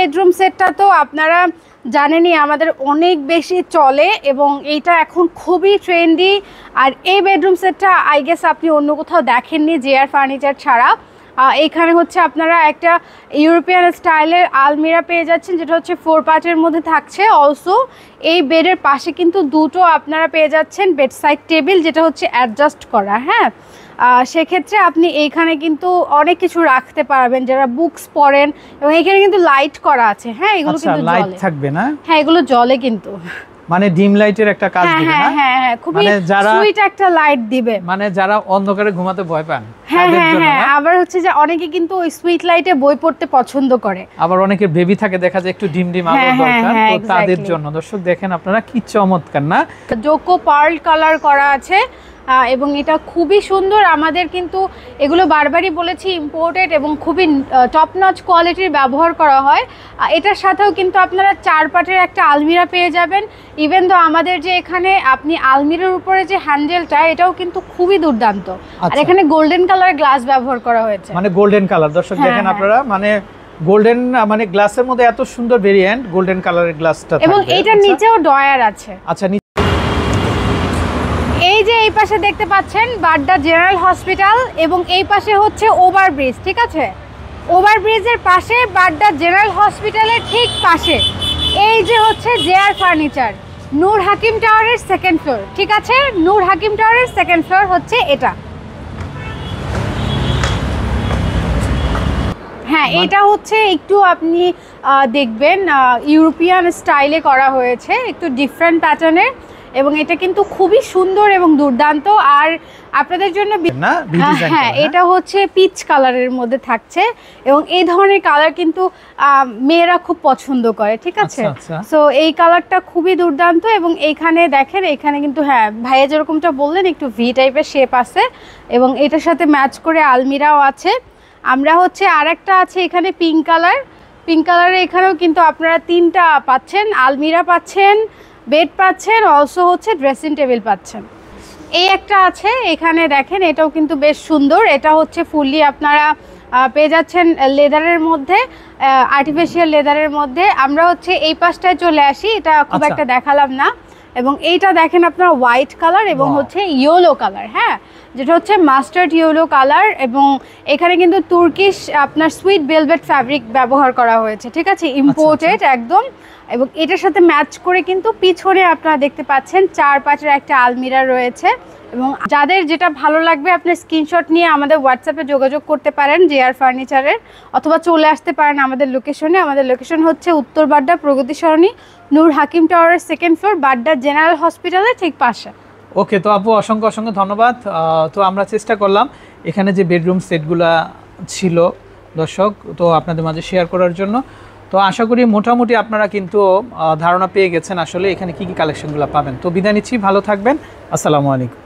Bedroom সেটটা তো আপনারা জানেনই আমাদের অনেক বেশি চলে এবং এইটা এখন খুবই ট্রেন্ডি। আর এই বেডরুম সেটটা আই গেস আপনি অন্য কোথাও দেখেননি জেআর ফার্নিচার ছাড়া। এখানে হচ্ছে আপনারা একটা ইউরোপিয়ান স্টাইলের আলমিরা পেয়ে যাচ্ছেন, যেটা হচ্ছে 4 পার্টের মধ্যে থাকছে। অলসো এই বেডের পাশে কিন্তু দুটো আপনারা পেয়ে যাচ্ছেন বেড সাইড টেবিল, যেটা হচ্ছে অ্যাডজাস্ট করা। হ্যাঁ, সেক্ষেত্রে আপনি এইখানে কিন্তু অনেক কিছু রাখতে পারবেন যারা বুকস পড়েন, এবং এখানে কিন্তু লাইট করা আছে। হ্যাঁ, এগুলো কিন্তু লাইট থাকবে না? হ্যাঁ, এগুলো জ্বলে কিন্তু, মানে ডিম লাইটের একটা কাজ দিবে না? হ্যাঁ হ্যাঁ, খুবই সুইট একটা লাইট দিবে, মানে যারা অন্ধকারে ঘুমাতে ভয় পান তাদের জন্য। হ্যাঁ, আবার হচ্ছে যে অনেকে কিন্তু ওই সুইট লাইটে বই পড়তে পছন্দ করে, আবার অনেকের বেবি থাকে দেখা যায় একটু ডিম ডিম আলো দরকার, তো তাদের জন্য। দর্শক দেখেন আপনারা কি চমৎকার না, জোকো পার্ল কালার করা আছে এবং এটা খুবই সুন্দর। আমাদের কিন্তু এগুলো বারবারই বলেছি ইম্পোর্টেড এবং খুবই টপ নচ কোয়ালিটির ব্যবহার করা হয়। এটার সাথেও কিন্তু আপনারা 4 পাটের একটা আলমিরা পেয়ে যাবেন। ইভেন তো আমাদের যে এখানে আপনি আলমিরার উপরে যে হ্যান্ডেলটা, এটাও কিন্তু খুবই দুর্দান্ত। আর এখানে গোল্ডেন কালার গ্লাস ব্যবহার করা হয়েছে, মানে গোল্ডেন কালার। দর্শক দেখেন আপনারা, মানে গোল্ডেন, মানে গ্লাসের মধ্যে এত সুন্দর ভেরিয়েন্ট গোল্ডেন কালারের গ্লাসটা, এবং এইটার নিচেও ড্রয়ার আছে। আচ্ছা, এই যে এই পাশে দেখতে পাচ্ছেন বাড্ডা জেনারেল হসপিটাল, এবং এই পাশে হচ্ছে ওভারব্রিজ। ঠিক আছে, ওভারব্রিজের পাশে বাড্ডা জেনারেল হসপিটালের ঠিক পাশে এই যে হচ্ছে জেআর ফার্নিচার, নূর হাকিম টাওয়ারের 2nd ফ্লোর। ঠিক আছে, নূর হাকিম টাওয়ারের 2nd ফ্লোর হচ্ছে এটা। হ্যাঁ, এটা হচ্ছে একটু আপনি দেখবেন ইউরোপিয়ান স্টাইলে করা হয়েছে, একটু ডিফারেন্ট প্যাটার্নের, এবং এটা কিন্তু খুবই সুন্দর এবং দুর্দান্ত। আর আপনাদের জন্য হ্যাঁ, এটা হচ্ছে পিচ কালারের মধ্যে থাকছে, এবং এই ধরনের কালার কিন্তু মেয়েরা খুব পছন্দ করে। ঠিক আছে, সো এই কালারটা খুবই দুর্দান্ত। এবং এইখানে দেখেন, এখানে কিন্তু হ্যাঁ ভাইয়া যেরকমটা বললেন একটু ভি টাইপের শেপ আছে, এবং এটার সাথে ম্যাচ করে আলমিরাও আছে। আমরা হচ্ছে আরেকটা আছে এখানে পিঙ্ক কালার, পিঙ্ক কালারে এখানেও কিন্তু আপনারা 3টা পাচ্ছেন, আলমিরা পাচ্ছেন, বেড পাচ্ছেন, অলসো হচ্ছে ড্রেসিং টেবিল পাচ্ছেন। এই একটা আছে এখানে দেখেন, এটাও কিন্তু বেশ সুন্দর। এটা হচ্ছে ফুললি আপনারা পেয়ে যাচ্ছেন লেদারের মধ্যে, আর্টিফিশিয়াল লেদারের মধ্যে। আমরা হচ্ছে এই পাশটায় চলে আসি, এটা খুব একটা দেখালাম না। এবং এইটা দেখেন আপনার হোয়াইট কালার এবং হচ্ছে ইয়েলো কালার। হ্যাঁ, যেটা হচ্ছে মাস্টার্ড ইয়েলো কালার, এবং এখানে কিন্তু তুর্কিশ আপনার সুইট ভেলভেট ফ্যাব্রিক ব্যবহার করা হয়েছে। ঠিক আছে, ইম্পোর্টেড একদম। এবং এটার সাথে ম্যাচ করে কিন্তু পিছনে আপনারা দেখতে পাচ্ছেন 4 পাটের একটা আলমিরা রয়েছে। এবং যাদের যেটা ভালো লাগবে আপনি স্ক্রিনশট নিয়ে আমাদের হোয়াটসঅ্যাপে যোগাযোগ করতে পারেন জেআর ফার্নিচারের, অথবা চলে আসতে পারেন আমাদের লোকেশনে। আমাদের লোকেশন হচ্ছে উত্তর বাড্ডা প্রগতি সরণি, নূর হাকিম টাওয়ারের 2nd ফ্লোর, বাড্ডা জেনারেল হসপিটালের ঠিক পাশে। ওকে, তো আপু অসংখ্য অসংখ্য ধন্যবাদ। তো আমরা চেষ্টা করলাম এখানে যে বেডরুম সেটগুলা ছিল দর্শক, তো আপনাদের মাঝে শেয়ার করার জন্য। তো আশা করি মোটামুটি আপনারা কিন্তু ধারণা পেয়ে গেছেন আসলে এখানে কি কি কালেকশনগুলো পাবেন। তো বিদায় নিচ্ছি, ভালো থাকবেন, আসসালামু আলাইকুম।